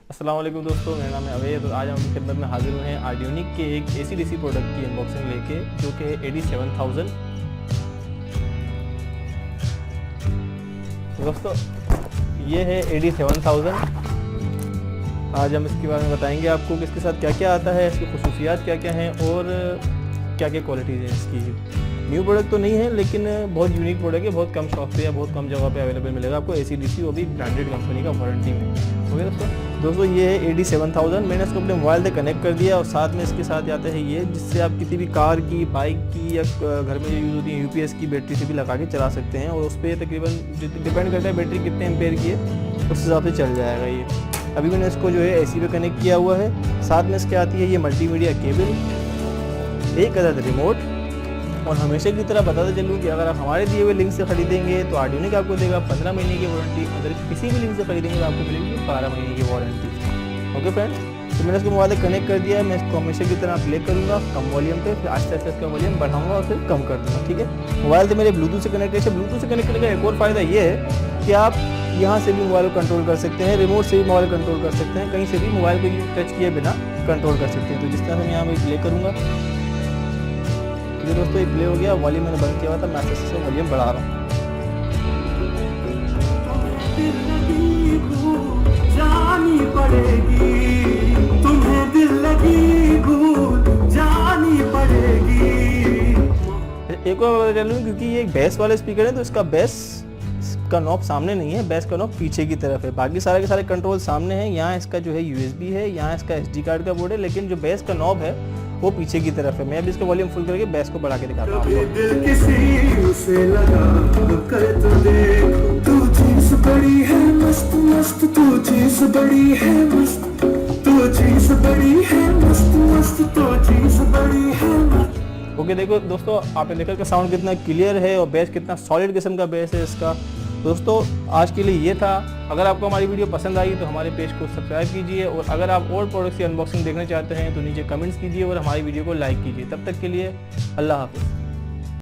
अस्सलाम वालेकुम दोस्तों, मेरा नाम है अवैध और आज हम अपनी खिदमत में हाजिर हुए हैं आर्डियोनिक के एक AC/DC प्रोडक्ट की अनबॉक्सिंग लेके, जो कि है AD7000। दोस्तों ये है AD7000। आज हम इसके बारे में बताएंगे आपको कि इसके साथ क्या क्या आता है, इसकी खुसूसियात क्या क्या हैं और क्या क्या क्वालिटीज़ हैं इसकी। न्यू प्रोडक्ट तो नहीं है लेकिन बहुत यूनिक प्रोडक्ट है, बहुत कम शॉप पे या बहुत कम जगह पे अवेलेबल मिलेगा आपको AC/DC, वो भी ब्रांडेड कंपनी का वारंटी में। ओके दोस्तों ये है AD7000। मैंने इसको अपने मोबाइल से कनेक्ट कर दिया और साथ में इसके साथ आता है ये, जिससे आप किसी भी कार की, बाइक की या घर में जो यूज़ होती है UPS की बैटरी से भी लगा के चला सकते हैं और उस पर तकरीबन डिपेंड करता है बैटरी कितने एम्पेयर की है, उस हिसाब से चल जाएगा ये। अभी मैंने इसको जो है AC पे कनेक्ट किया हुआ है। साथ में इसके आती है ये मल्टीमीडिया केबल, एक अदद रिमोट, और हमेशा की तरह बताते चलूँ कि अगर आप हमारे दिए हुए लिंक से खरीदेंगे तो आर्डियोनिक आपको देगा 15 महीने की वारंटी। अगर किसी भी लिंक से खरीदेंगे तो आपको मिलेगी 12 महीने की वारंटी। ओके फ्रेंड्स, तो मैंने इसको मोबाइल से कनेक्ट कर दिया है। मैं इसको हमेशा की तरह प्ले करूँगा कम वॉल्यूम पे, फिर आस्ते आस्ते इसका वॉल्यूम बढ़ाऊँगा और फिर कम कर दूँगा। ठीक है, मोबाइल से मेरे ब्लूटूथ से कनेक्ट है। ब्लूटूथ से कनेक्ट करने का एक और फ़ायदा ये है कि आप यहाँ से भी मोबाइल को कंट्रोल कर सकते हैं, रिमोट से भी मोबाइल कंट्रोल कर सकते हैं, कहीं से भी मोबाइल को टच किए बिना कंट्रोल कर सकते हैं। तो जिस तरह से मैं यहाँ पे प्ले करूँगा, दोस्तों ये प्ले हो गया। वॉल्यूम मैंने बंद किया हुआ था, मैं आस्ते से वॉल्यूम बढ़ा रहा हूँ। जानी पड़ेगी तुम्हें, दिल लगी भूल जानी पड़ेगी। एक और बता चलूँ, क्योंकि ये एक बेस वाले स्पीकर है तो इसका बेस का नॉब सामने नहीं है, बेस का नॉब पीछे की तरफ है। बाकी सारे के सारे कंट्रोल सामने हैं। यहाँ इसका जो है USB है, यहाँ इसका SD कार्ड का बोर्ड है, लेकिन जो बेस का नॉब है वो पीछे की तरफ है। मैं अभी इसका वॉल्यूम फुल करके बेस को बढ़ा के दिखाता हूँ आपको। ओके देखो दोस्तों, आपने देखा कि साउंड कितना क्लियर है और बेस कितना सॉलिड किस्म का बेस है इसका। दोस्तों आज के लिए ये था। अगर आपको हमारी वीडियो पसंद आई तो हमारे पेज को सब्सक्राइब कीजिए, और अगर आप और प्रोडक्ट्स की अनबॉक्सिंग देखना चाहते हैं तो नीचे कमेंट्स कीजिए और हमारी वीडियो को लाइक कीजिए। तब तक के लिए अल्लाह हाफ़िज़।